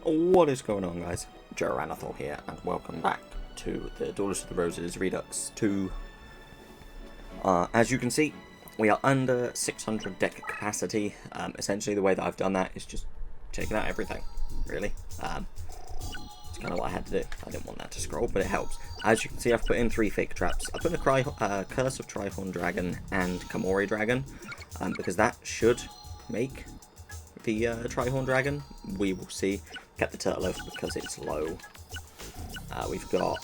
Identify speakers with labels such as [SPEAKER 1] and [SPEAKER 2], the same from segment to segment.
[SPEAKER 1] What is going on, guys? Jeranathol here, and welcome back to the Duelist of the Roses Redux 2. As you can see, we are under 600 deck capacity. Essentially, the way that I've done that is just taking out everything, really. It's kind of what I had to do. I didn't want that to scroll, but it helps. As you can see, I've put in 3 fake traps. I put a Curse of Trihorn Dragon and Kamori Dragon, because that should make the Trihorn Dragon. We will see. Kept the Turtle Oath because it's low. We've got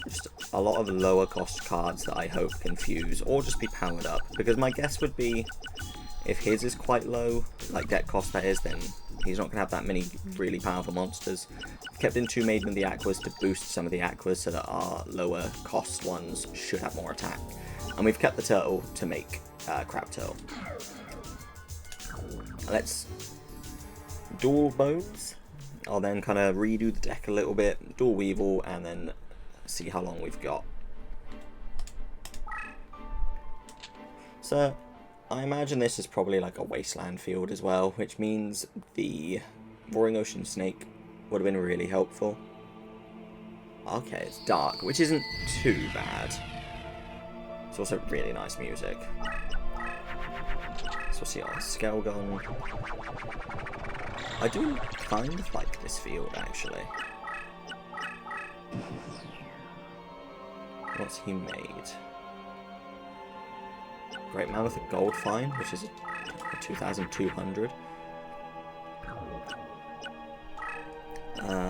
[SPEAKER 1] just a lot of lower cost cards that I hope can fuse or just be powered up, because my guess would be if his is quite low, like deck cost that is, then he's not going to have that many really powerful monsters. I've kept in 2 Maiden of the Aquas to boost some of the Aquas so that our lower cost ones should have more attack. And we've kept the Turtle to make Crab Turtle. Let's dual Bones. I'll then kind of redo the deck a little bit, dual Weevil, and then see how long we've got. So, I imagine this is probably like a wasteland field as well, which means the Roaring Ocean Snake would have been really helpful. Okay, it's dark, which isn't too bad. It's also really nice music. So we'll see our Skelgon. I do kind of like this field, actually. What's he made? Great Mammoth of Gold Fine, which is a 2,200.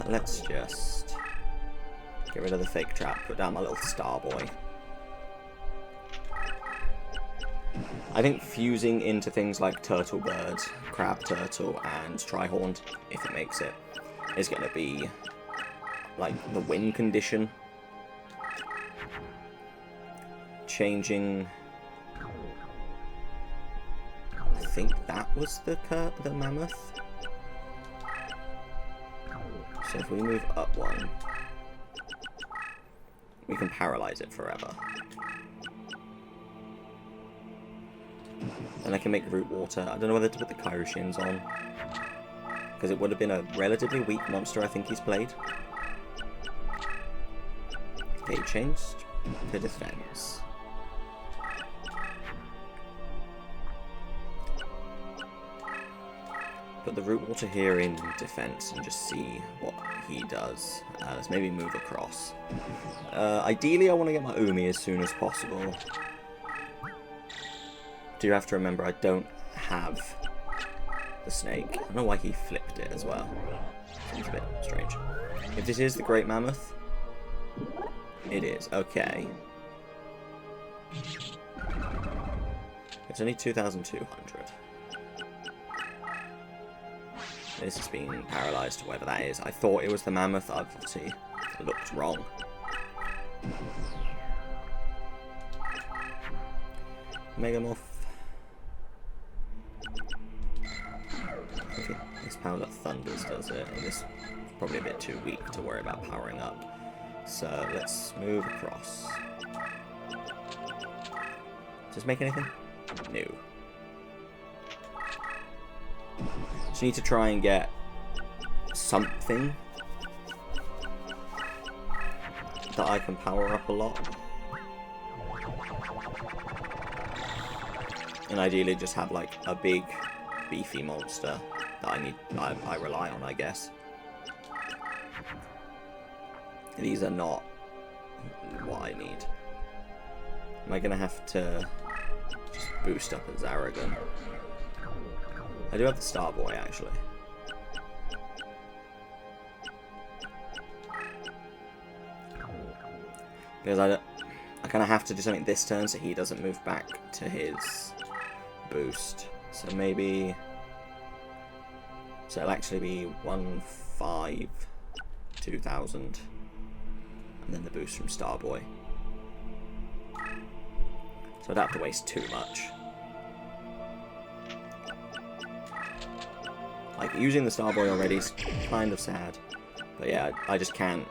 [SPEAKER 1] Let's just get rid of the fake trap, put down my little Starboy. I think fusing into things like Turtle Bird, Crab Turtle, and Trihorn, if it makes it, is going to be like the win condition. Changing, I think that was the Mammoth. So if we move up 1, we can paralyze it forever. And I can make Root Water. I don't know whether to put the Kairoshins on, because it would have been a relatively weak monster I think he's played. Okay, changed to defense. Put the Root Water here in defense and just see what he does. Let's maybe move across. Ideally, I want to get my Umi as soon as possible. Do have to remember I don't have the snake. I don't know why he flipped it as well. Seems a bit strange. If this is the Great Mammoth, it is. Okay. It's only 2,200. This has been paralysed, whatever that is. I thought it was the Mammoth. I've obviously looked wrong. Megamorph. Okay, this powers up Thunders, does it? And this is probably a bit too weak to worry about powering up. So let's move across. Does this make anything? No. So you need to try and get something that I can power up a lot. And ideally just have like a big, beefy monster that I rely on, I guess. These are not what I need. Am I going to have to just boost up a Zaragon? I do have the Starboy, actually. Because I kind of have to do something this turn so he doesn't move back to his boost. So maybe... So it'll actually be 1,500, 2,000. And then the boost from Starboy. So I don't have to waste too much. Like, using the Starboy already is kind of sad. But yeah, I just can't...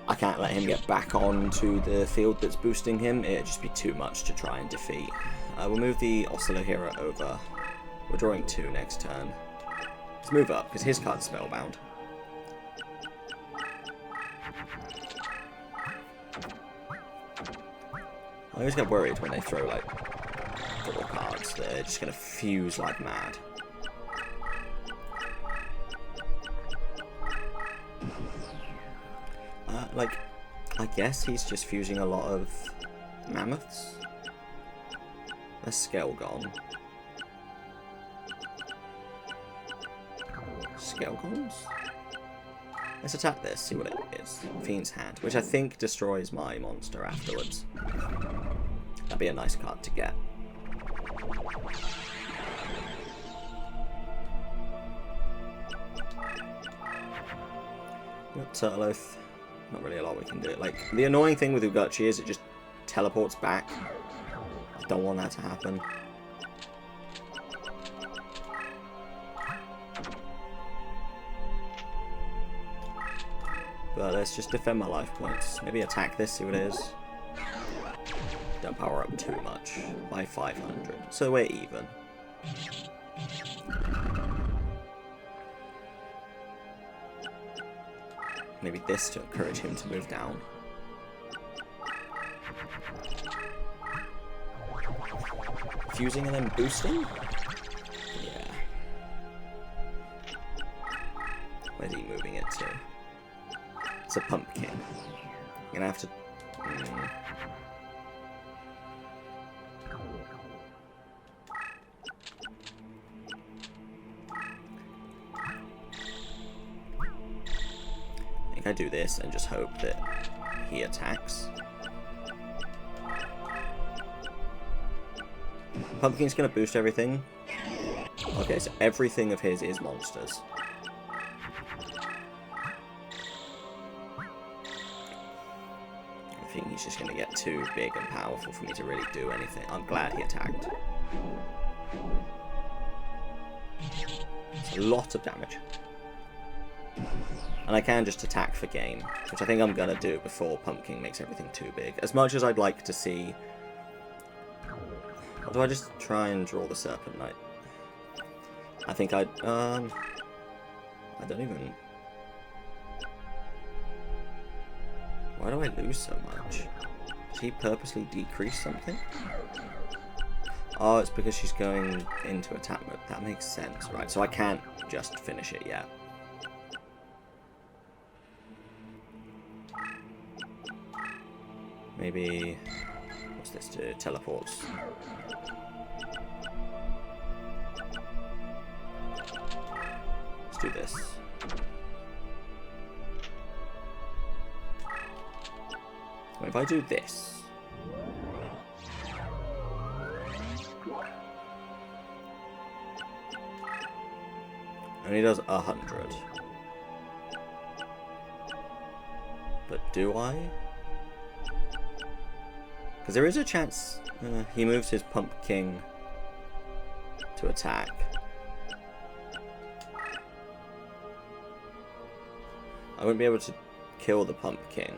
[SPEAKER 1] I can't let him get back onto the field that's boosting him. It'd just be too much to try and defeat. We'll move the Oscillor Hero over We're drawing 2 next turn. Let's move up, because his card's spellbound. I always get worried when they throw, like, 4 cards. They're just going to fuse like mad. Like, I guess he's just fusing a lot of mammoths. There's Skelgon. Skelgons? Let's attack this, see what it is. Fiend's Hand, which I think destroys my monster afterwards. That'd be a nice card to get. Turtle Oath. Not really a lot we can do. Like, the annoying thing with Uguchi is it just teleports back. I don't want that to happen. But let's just defend my life points. Maybe attack this, see what it is. Don't power up too much. By 500. So we're even. Maybe this to encourage him to move down. Fusing and then boosting? Yeah. Where's he moving it to? It's a pumpkin. I'm gonna have to... I do this and just hope that he attacks. Pumpkin's gonna boost everything. Okay, so everything of his is monsters. I think he's just gonna get too big and powerful for me to really do anything. I'm glad he attacked. It's a lot of damage. And I can just attack for game, which I think I'm going to do before Pumpkin makes everything too big. As much as I'd like to see... Or do I just try and draw the Serpent Knight? I think I'd... I don't even... Why do I lose so much? Did he purposely decrease something? Oh, it's because she's going into attack mode. That makes sense. Right, so I can't just finish it yet. Maybe, what's this do? Teleports. Let's do this. So if I do this, only does 100. But do I? Because there is a chance he moves his Pumpkin to attack. I won't be able to kill the Pumpkin.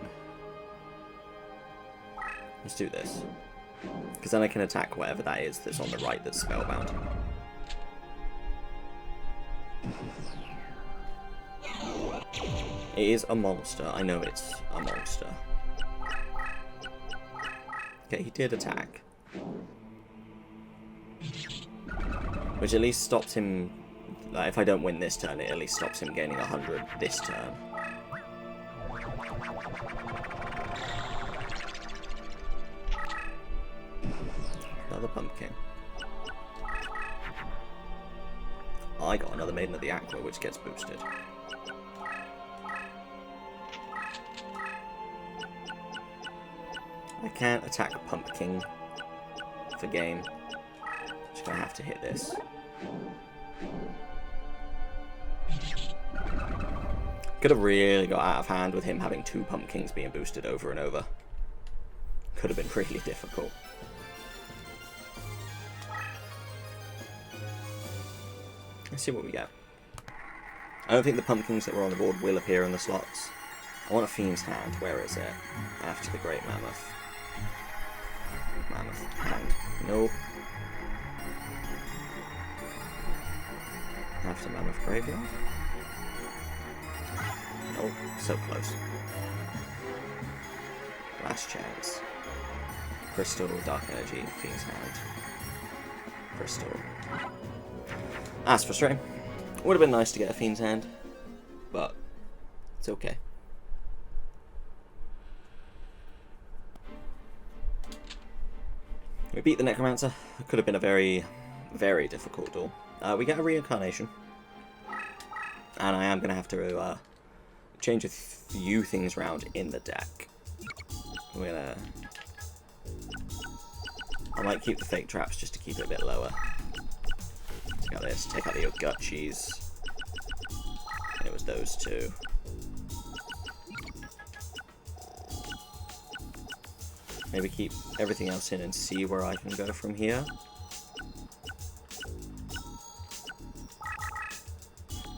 [SPEAKER 1] Let's do this. Because then I can attack whatever that is that's on the right that's spellbound. It is a monster. I know it's a monster. Okay, he did attack. Which at least stops him... Like, if I don't win this turn, it at least stops him gaining 100 this turn. Another Pumpkin. I got another Maiden of the Aqua, which gets boosted. I can't attack Pumpkin for game. Just gonna have to hit this. Could have really got out of hand with him having 2 Pumpkins being boosted over and over. Could have been really difficult. Let's see what we get. I don't think the Pumpkins that were on the board will appear in the slots. I want a Fiend's Hand. Where is it? After the Great Mammoth. Mammoth hand. Nope. After Mammoth Graveyard. Oh, so close. Last chance. Crystal, Dark Energy, Fiend's Hand. Crystal. That's frustrating. Would have been nice to get a Fiend's Hand, but it's okay. We beat the Necromancer. It could have been a very, very difficult duel. We get a Reincarnation. And I am going to have to change a few things around in the deck. We're gonna... I might keep the fake traps just to keep it a bit lower. Take out this, take out the Ogutchis. And it was those two. Maybe keep everything else in and see where I can go from here.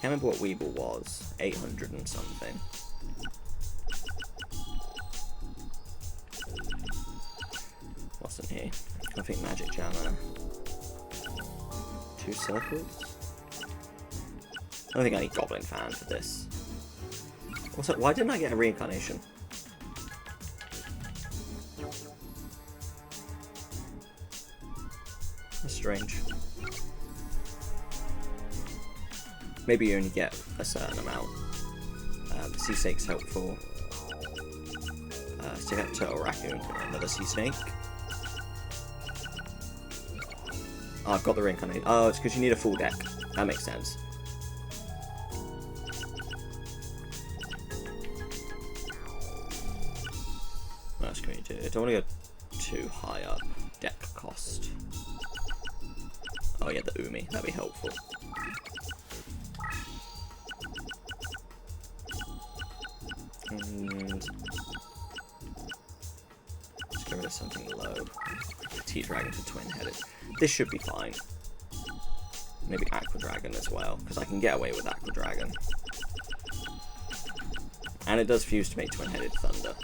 [SPEAKER 1] Can't remember what Weeble was. 800 and something. What's in here? I think Magic Jammer. 2 circles? I don't think I need Goblin Fan for this. Also, why didn't I get a Reincarnation? That's strange. Maybe you only get a certain amount. The Sea Snake's helpful. Let's take out Turtle Raccoon, another Sea Snake. Oh, I've got the Reincarnation. Oh, it's because you need a full deck. That makes sense. What else can we do? I don't want to go too high up. Deck cost. Oh yeah, the Umi. That'd be helpful. And let's get rid of something low. T-Dragon for twin-headed. This should be fine. Maybe Aqua Dragon as well, because I can get away with Aqua Dragon. And it does fuse to make twin-headed Thunder.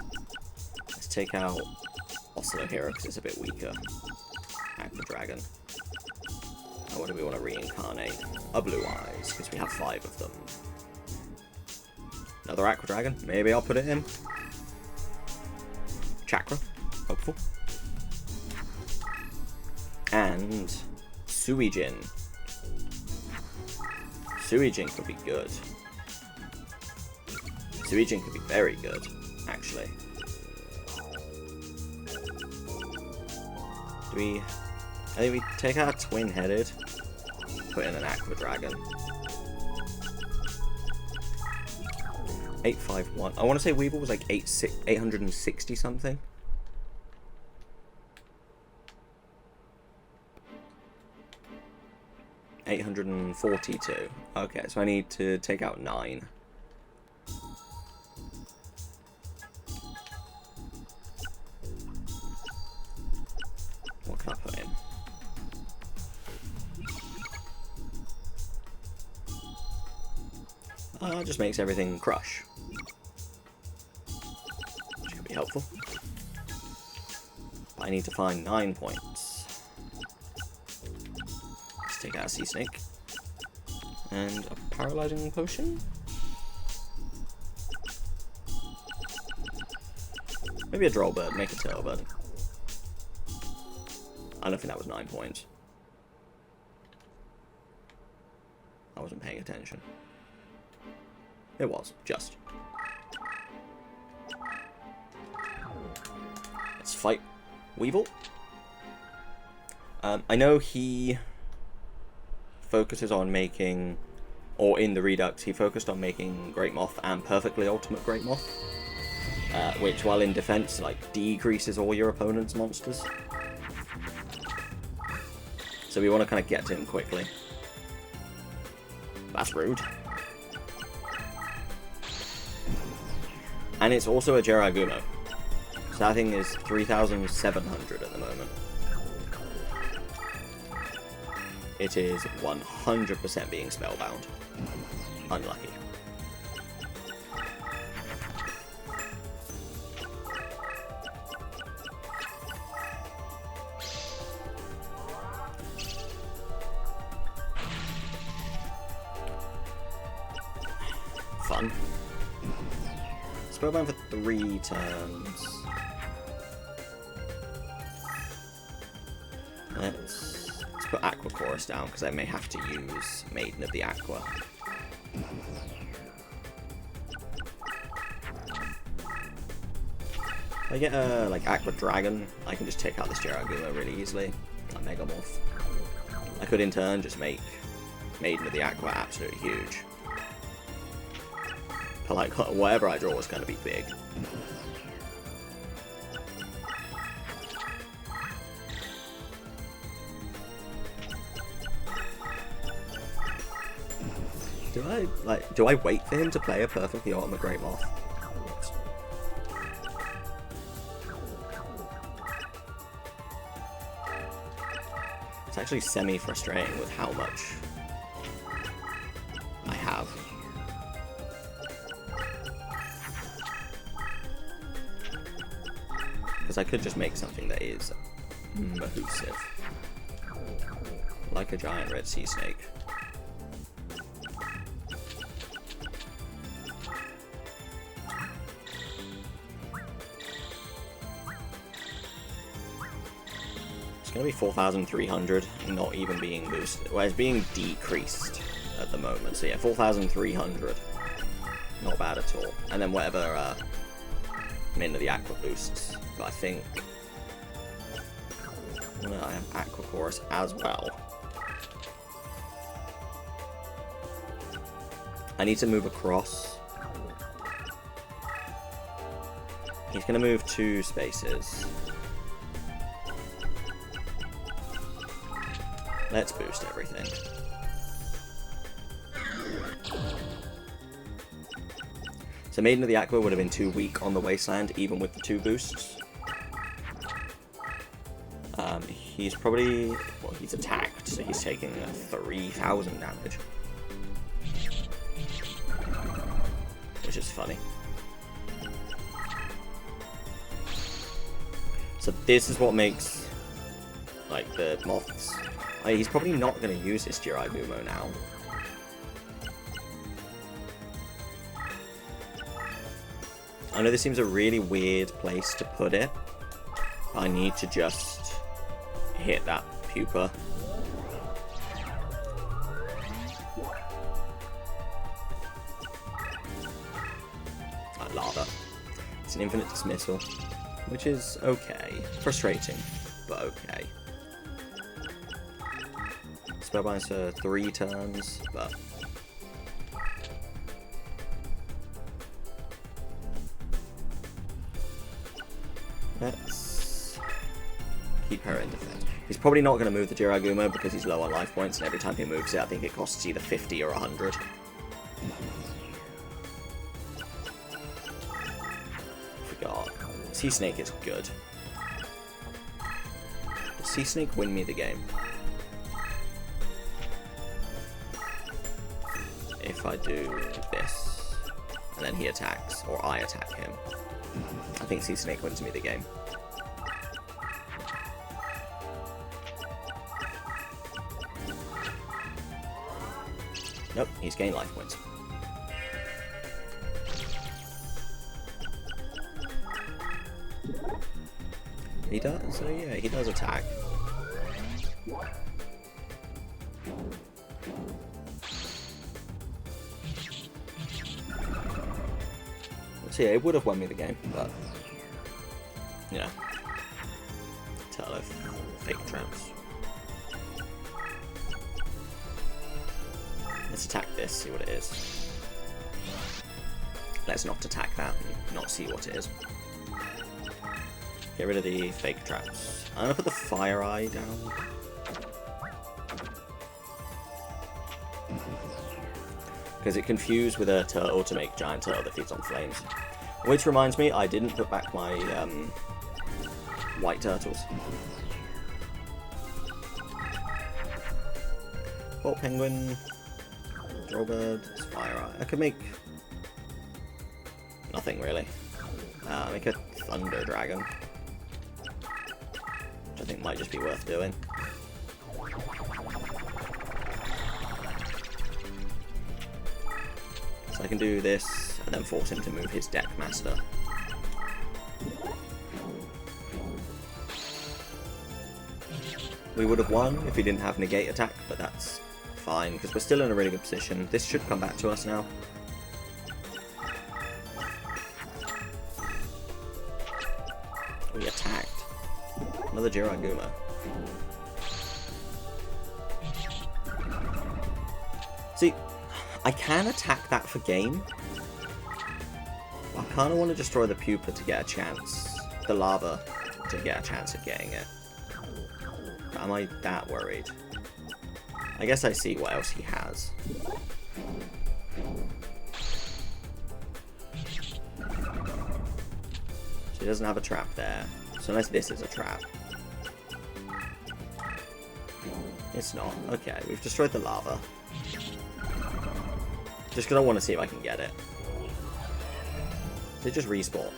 [SPEAKER 1] Let's take out Oscillo Hero because it's a bit weaker. Aqua Dragon. And what do we want to reincarnate? A Blue Eyes, because we have 5 of them. Another Aqua Dragon. Maybe I'll put it in. Chakra. Hopeful. And Suijin. Suijin could be good. Suijin could be very good, actually. Do we... I think we take out twin-headed, put in an Aqua Dragon. 851. I want to say Weeble was like 860 something. $842. Okay, so I need to take out 9. What can I put in? It just makes everything crush. Which could be helpful. But I need to find 9 points. Let's take out a Sea Snake. And a Paralyzing Potion? Maybe a Droll Bird, make a Turtle Bird. I don't think that was 9 points. I wasn't paying attention. It was, just. Let's fight Weevil. I know he focuses on making, or in the Redux, he focused on making Great Moth and Perfectly Ultimate Great Moth. Which, while in defense, like, decreases all your opponent's monsters. So we want to kind of get to him quickly. That's rude. And it's also a Jeragumo. So that thing is 3,700 at the moment. It is 100% being spellbound. Unlucky. done. Spellbind for 3 turns. Let's put Aqua Chorus down, because I may have to use Maiden of the Aqua. If I get a like Aqua Dragon, I can just take out this Jiragumo really easily. Like Megamorph. I could in turn just make Maiden of the Aqua absolutely huge. But like whatever I draw is going to be big. Do I wait for him to play a perfectly Ultimate Great Moth? It's actually semi-frustrating with how much I have. Because I could just make something that is mahoosive. Like a giant red sea snake. It's going to be 4,300, not even being boosted. Well, it's being decreased at the moment. So yeah, 4,300. Not bad at all. And then whatever Maiden of the Aqua boosts. But I think... well, I have Aqua Chorus as well. I need to move across. He's going to move 2 spaces. Let's boost everything. So Maiden of the Aqua would have been too weak on the Wasteland, even with the 2 boosts. He's probably... well, he's attacked, so he's taking 3,000 damage. Which is funny. So this is what makes, like, the moths... he's probably not going to use this Jiragumo now. I know this seems a really weird place to put it. I need to just hit that pupa. Lava. It's an infinite dismissal, which is okay. Frustrating, but okay. Spellbinds for 3 turns, but... let's keep her in defense. He's probably not going to move the Jiragumo because he's low on life points, and every time he moves it, I think it costs either 50 or 100. Forgot. Sea Snake is good. Does Sea Snake win me the game? If I do this, and then he attacks, or I attack him, I think Sea Snake wins me the game. Nope, he's gained life points. He does, so yeah, he does attack. So yeah, it would have won me the game, but you know, tell of fake traps. Let's attack this, see what it is. Let's not attack that and not see what it is. Get rid of the fake traps. I'm gonna put the Fire Eye down. Because it confused with a turtle to make giant turtle that feeds on flames. Which reminds me, I didn't put back my white turtles. Bolt Penguin, Drawbird, Fire Eye. I could make nothing really. Make a Thunder Dragon, which I think might just be worth doing. So I can do this, and then force him to move his deck master. We would have won if he didn't have negate attack, but that's fine, because we're still in a really good position. This should come back to us now. We attacked. Another Jiraiya. See, I can attack that for game. I kind of want to destroy the pupa to get a chance. The lava to get a chance of getting it. But am I that worried? I guess I see what else he has. So he doesn't have a trap there. So unless this is a trap. It's not. Okay, we've destroyed the lava. Just because I want to see if I can get it. They just respawn.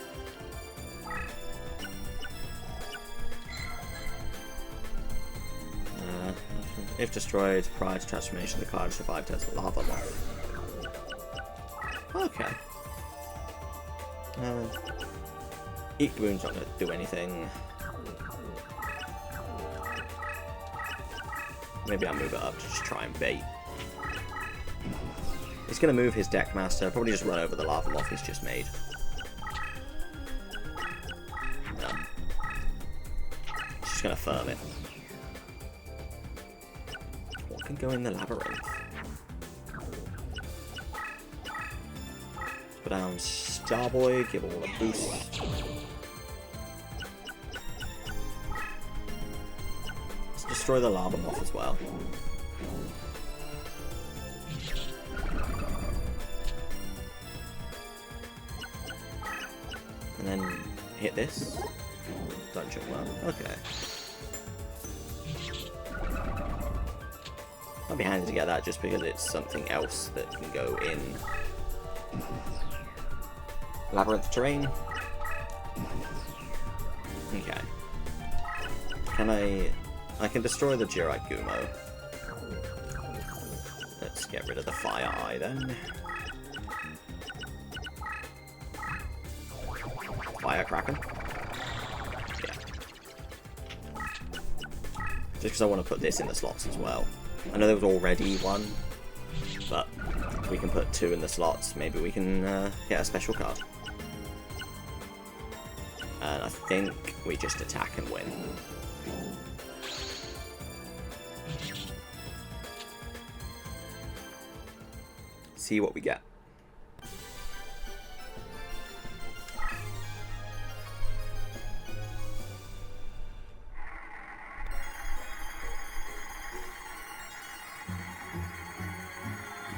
[SPEAKER 1] If destroyed prior to transformation, the card survived as a lava moth. Okay. Eat wounds not going to do anything. Maybe I'll move it up to just try and bait. He's going to move his deck master, probably just run over the lava moth he's just made. No. He's just going to firm it. What can go in the labyrinth? Put down Starboy, give all a boost. Let's destroy the lava moth as well. And then hit this. Dungeon worm. Okay. I'll be handy to get that just because it's something else that can go in labyrinth terrain. Okay. Can I can destroy the Jiraiya. Let's get rid of the fire eye then. Firecracker. Yeah. Just because I want to put this in the slots as well. I know there was already one, but if we can put 2 in the slots, maybe we can get a special card. And I think we just attack and win. See what we get.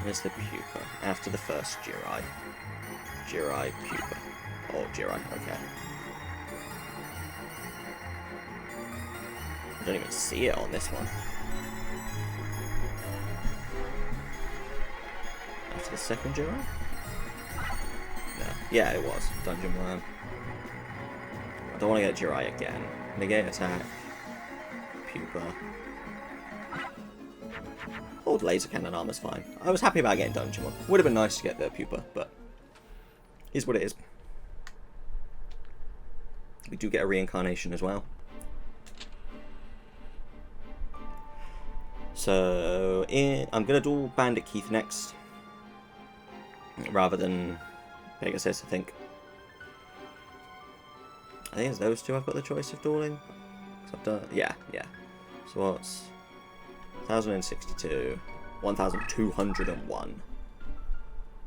[SPEAKER 1] Where's the pupa? After the first Jirai. Jirai pupa. Oh, Jirai, okay. I don't even see it on this one. After the second Jirai? No. Yeah, it was. Dungeon worm. I don't want to get Jirai again. Negate attack. Pupa. Old laser cannon armor's fine. I was happy about getting Dungeon one. Would have been nice to get the pupa, but here's what it is. We do get a reincarnation as well. So I'm gonna duel Bandit Keith next, rather than Pegasus. I think it's those two I've got the choice of dueling. So I've done, yeah. So what's 1062, 1201,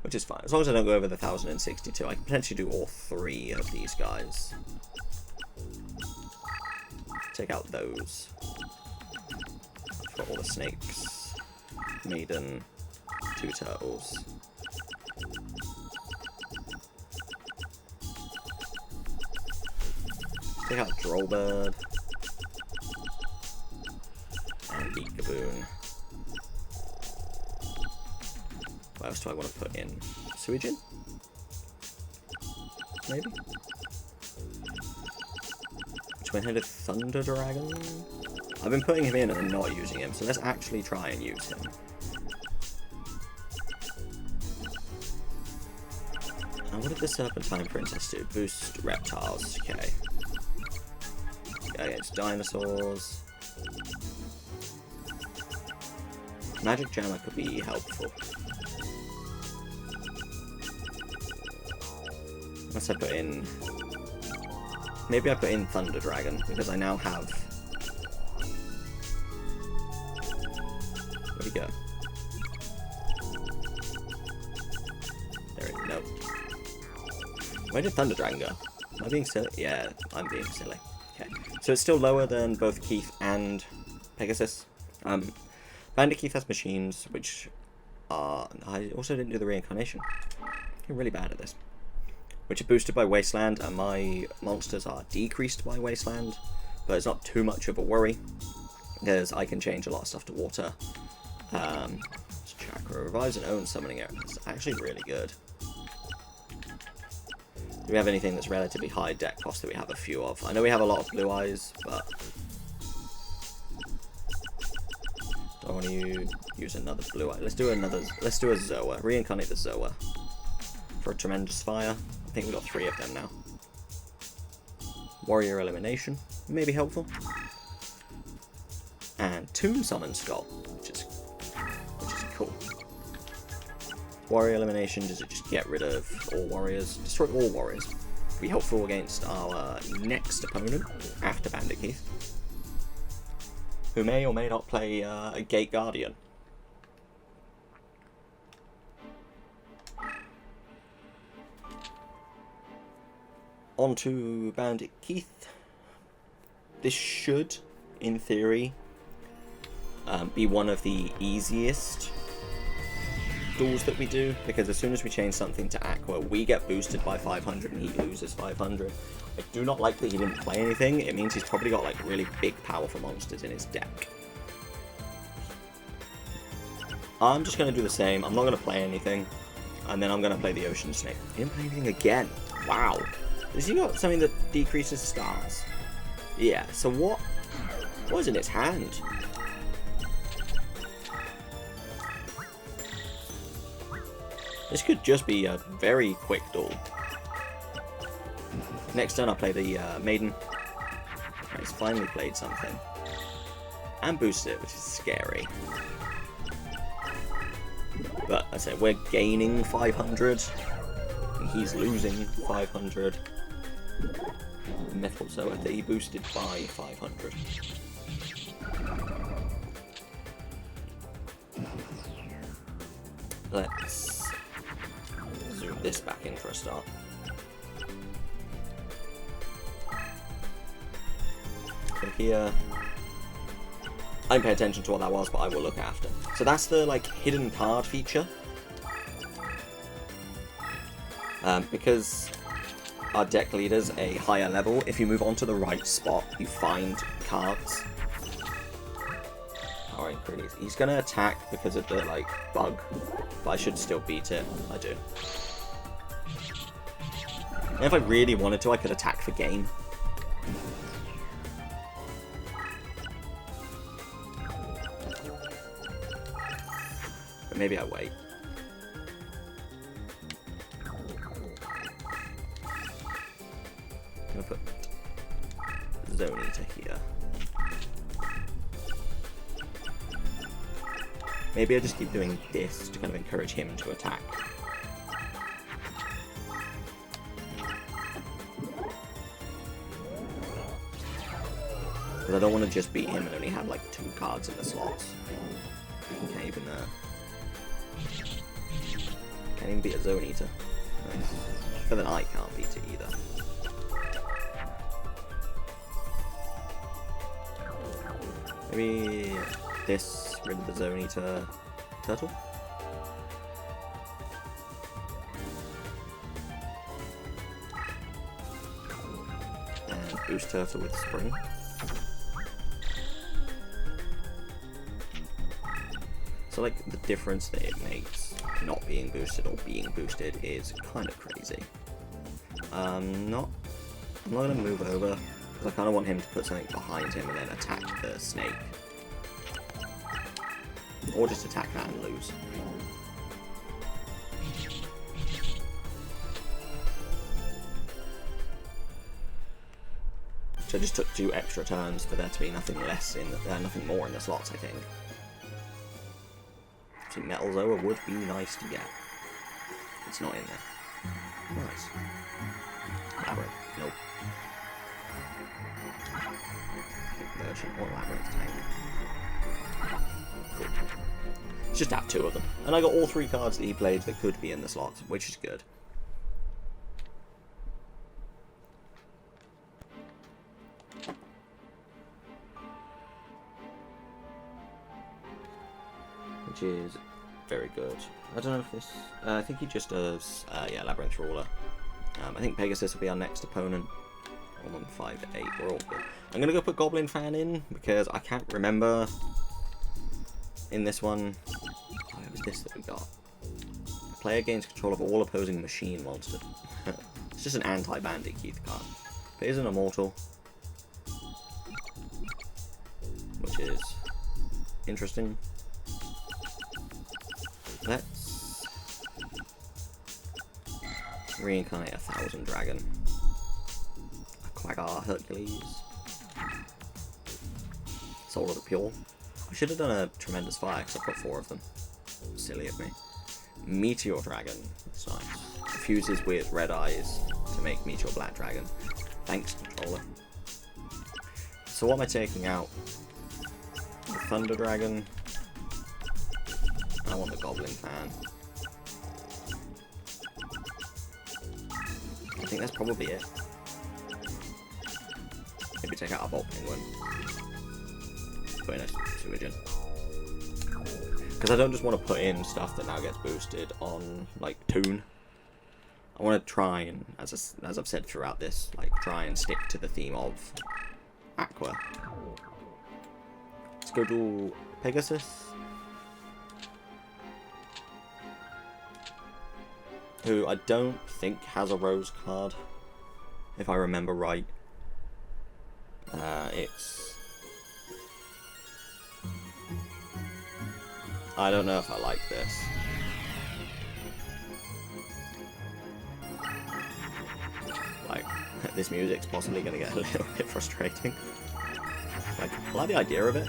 [SPEAKER 1] which is fine as long as I don't go over the 1062. I can potentially do all 3 of these guys. Take out those. Got all the snakes, maiden, 2 turtles. Take out Drollbird and Beakaboon. What else do I want to put in? Suijin? Maybe? Twin-headed Thunder Dragon? I've been putting him in and not using him, so let's actually try and use him. And what did the Serpentine Princess do? Boost reptiles. Okay. Against dinosaurs. Magic Jammer could be helpful. Unless I put in... Maybe I put in Thunder Dragon, because I now have... Where'd he go? There we go. Where did Thunder Dragon go? Am I being silly? Yeah, I'm being silly. Okay. So it's still lower than both Keith and Pegasus. Bandit Keith has machines, which are... I also didn't do the reincarnation. I'm really bad at this. Which are boosted by Wasteland, and my monsters are decreased by Wasteland. But it's not too much of a worry, because I can change a lot of stuff to water. Chakra revives an own summoning area. It's actually really good. Do we have anything that's relatively high deck cost that we have a few of? I know we have a lot of blue eyes, but... I want to use another blue eye. Let's do a Zoa. Reincarnate the Zoa. For a tremendous fire. I think we've got 3 of them now. Warrior elimination. May be helpful. And Tomb Summon Skull. Which is cool. Warrior elimination, does it just get rid of all warriors? Destroy all warriors. Be helpful against our next opponent after Bandit Keith, who may or may not play a Gate Guardian. On to Bandit Keith. This should, in theory, be one of the easiest duels that we do, because as soon as we change something to Aqua, we get boosted by 500 and he loses 500. I do not like that he didn't play anything. It means he's probably got like really big powerful monsters in his deck. I'm just going to do the same. I'm not going to play anything, and then I'm going to play the Ocean Snake. He didn't play anything again. Wow. Has he got something that decreases stars? Yeah, so what was in his hand? This could just be a very quick duel. Next turn I'll play the Maiden. He's finally played something. And boosted it, which is scary. But I said we're gaining 500. And he's losing 500. Metal Zoa that he boosted by 500. Let's zoom this back in for a start. So here, I didn't pay attention to what that was, but I will look after. So that's the like hidden card feature. Because our deck leader's a higher level, if you move on to the right spot, you find cards. Alright, he's gonna attack because of the like bug, but I should still beat it. I do. And if I really wanted to, I could attack for game. But maybe I wait. I'm gonna put Zone Eater here. Maybe I just keep doing this to kind of encourage him to attack. Because I don't want to just beat him and only have like 2 cards in the slots. Can't even beat a Zone Eater. Nice. But then I can't beat it either. Maybe this, rid of the Zone Eater turtle. And boost turtle with spring. So like the difference that it makes not being boosted or being boosted is kind of crazy. I'm not gonna move over because I kind of want him to put something behind him and then attack the snake. Or just attack that and lose. So I just took 2 extra turns for there to be nothing more in the slots, I think. See, Metal Zoa would be nice to get. It's not in there. Nice. Labyrinth. Nope. Version or Labyrinth tank. Cool. Just have 2 of them. And I got all 3 cards that he played that could be in the slot, which is good. Which is very good. I don't know if this... I think he just does... yeah, Labyrinth Ruler. I think Pegasus will be our next opponent. 1-5-8, we're all good. I'm going to go put Goblin Fan in, because I can't remember in this one... What was this that we got? Player gains control of all opposing machine monsters. It's just an anti-bandit Keith card. But it is an immortal. Which is interesting. Let's reincarnate a 1000 dragon. A Quaggar Hercules. Soul of the Pure. I should have done a Tremendous Fire because I've got 4 of them. Silly of me. Meteor Dragon. That's nice. Fuses with Red Eyes to make Meteor Black Dragon. Thanks, controller. So what am I taking out? The Thunder Dragon. I want the Goblin Fan. I think that's probably it. Maybe take out a Bolt Penguin. Put in a Suigen. Because I don't just want to put in stuff that now gets boosted on, like, Toon. I want to try and, as I've said throughout this, like, try and stick to the theme of Aqua. Let's go do Pegasus. Who I don't think has a Rose card, if I remember right. It's... I don't know if I like this. Like, this music's possibly going to get a little bit frustrating. Like, I like the idea of it.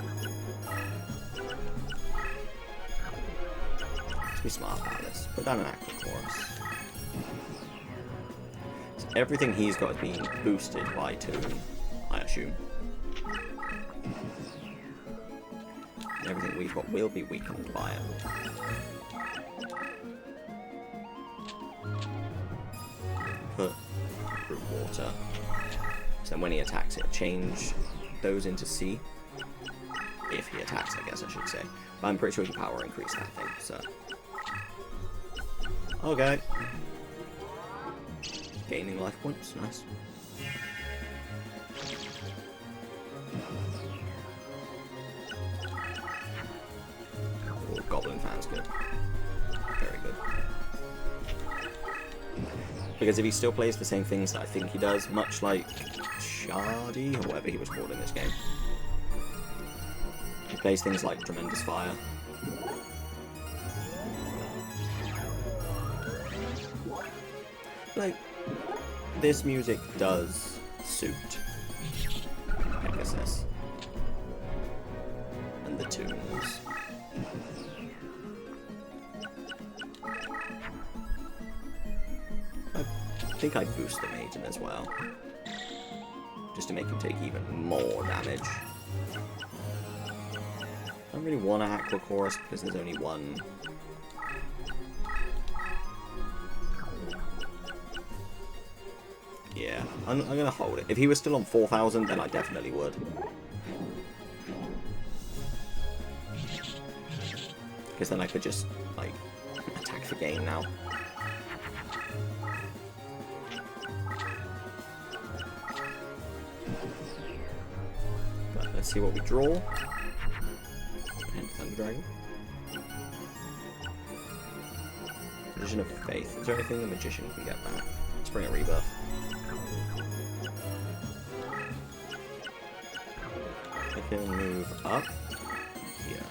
[SPEAKER 1] Let's be smart about this. Put down an Aqua Chorus. So everything he's got is being boosted by Toon, I assume. And everything we've got will be weakened by it. Put Root Water. So then when he attacks it, change those into C. If he attacks, I guess I should say. But I'm pretty sure he can power increase that thing, so... Okay. Gaining life points, nice. Oh, Goblin Fan's good. Very good. Because if he still plays the same things that I think he does, much like Shardy, or whatever he was called in this game, he plays things like Tremendous Fire. Like, this music does suit Pegasus and the tunes. I think I'd boost the Maiden as well, just to make him take even more damage. I don't really want an Aqua Chorus because there's only one. Yeah, I'm gonna hold it. If he was still on 4,000, then I definitely would. Because then I could just, like, attack the game now. But let's see what we draw. And Thunder Dragon. Vision of Faith. Is there anything the Magician can get back? Let's bring a Rebirth. I can move up here.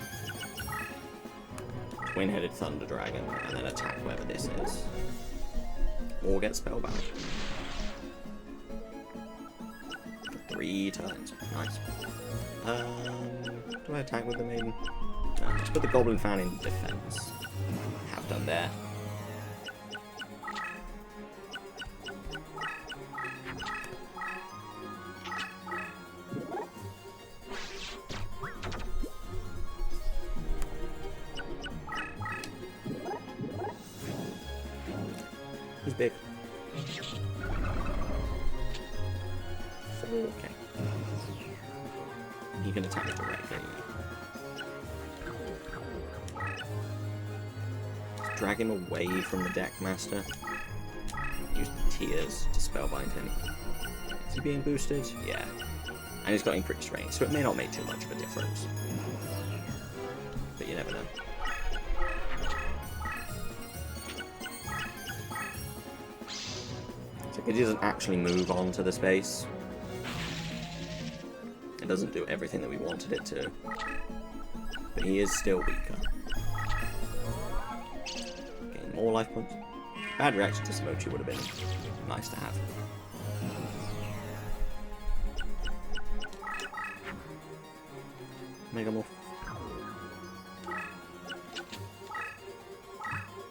[SPEAKER 1] Twin-headed Thunder Dragon, and then attack whoever this is. Or get Spellbound. For 3. 3 turns. Nice. Do I attack with the maiden? No, let's put the Goblin Fan in defense. Have done there. He's big. Okay. He can attack directly. Drag him away from the deck master. Use the tears to spellbind him. Is he being boosted? Yeah. And he's got increased range, so it may not make too much of a difference. But you never know. So it doesn't actually move onto the space. It doesn't do everything that we wanted it to. But he is still weaker. Getting more life points. Bad reaction to Smochi would have been nice to have. Megamorph.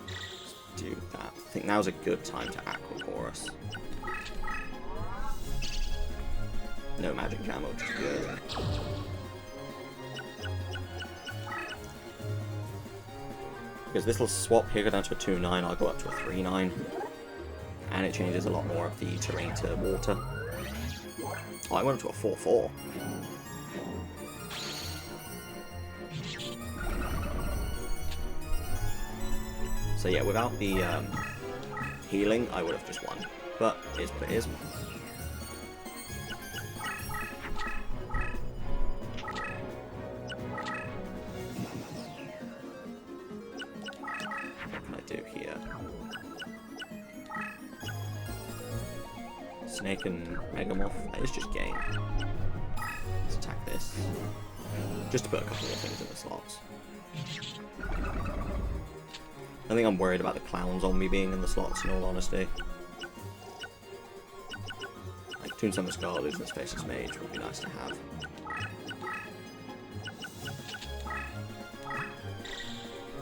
[SPEAKER 1] Let's do that. I think now's a good time to Aqua Chorus. No magic jam, which is good. Because this will swap here, go down to a 2-9, I'll go up to a 3-9. And it changes a lot more of the terrain to water. Oh, I went up to a 4-4. So yeah, without the healing, I would have just won. But it is what it is. Snake and Megamorph, that is just game. Let's attack this. Just to put a couple more things in the slots. I think I'm worried about the Clown Zombie being in the slots, in all honesty. Like, Toon Summon Scar, losing the Space's Mage would be nice to have.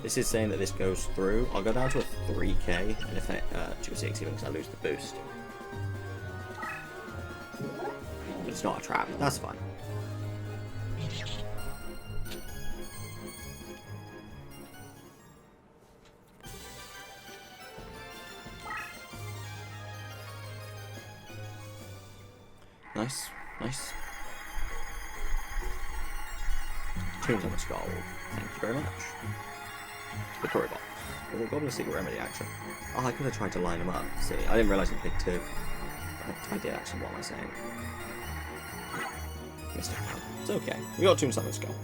[SPEAKER 1] This is saying that this goes through. I'll go down to a 3k, and if I to a 6 even because I lose the boost. But it's not a trap, that's fine. Nice, nice. Toons on the skull. Thank you very much. The Curry Box. Oh, Goblin Secret Remedy action. Oh, I could have tried to line them up. See, I didn't realise he picked 2. I did actually, what am I saying? Missed it. It's okay. We got Toons on the skull.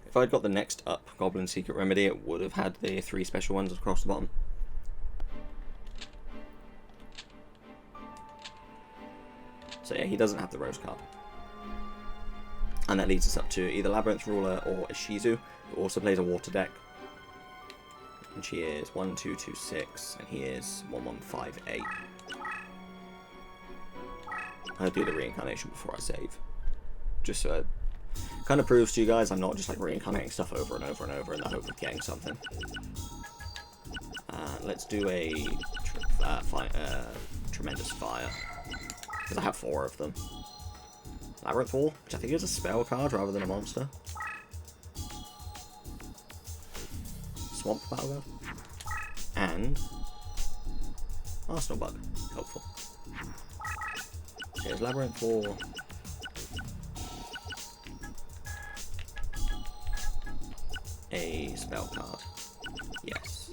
[SPEAKER 1] If I'd got the next up Goblin Secret Remedy, it would have had the 3 special ones across the bottom. So yeah, he doesn't have the Rose card. And that leads us up to either Labyrinth Ruler or Ishizu, who also plays a water deck. And she is 1226, and he is 1158. I'll do the reincarnation before I save. Just so it kind of proves to you guys I'm not just like reincarnating stuff over and over and over in the hope of getting something. Let's do a Tremendous Fire. Because I have 4 of them. Labyrinth Wall, which I think is a spell card rather than a monster. Swamp Battleguard. And Arsenal Bug. Helpful. Here's Labyrinth Wall. A spell card. Yes.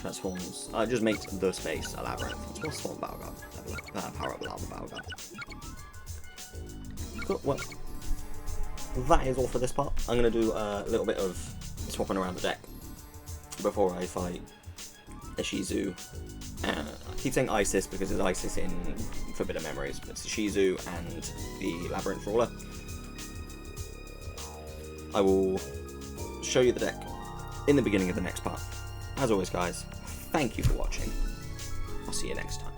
[SPEAKER 1] Transforms. Just makes the space a labyrinth. What's Swamp Battleguard? Power up Lava Battleguard. Cool. Well, that is all for this part. I'm going to do a little bit of swapping around the deck before I fight Ishizu. I keep saying Isis because it's Isis in Forbidden Memories, but it's Ishizu and the Labyrinth Ruler. I will show you the deck in the beginning of the next part. As always, guys, thank you for watching. I'll see you next time.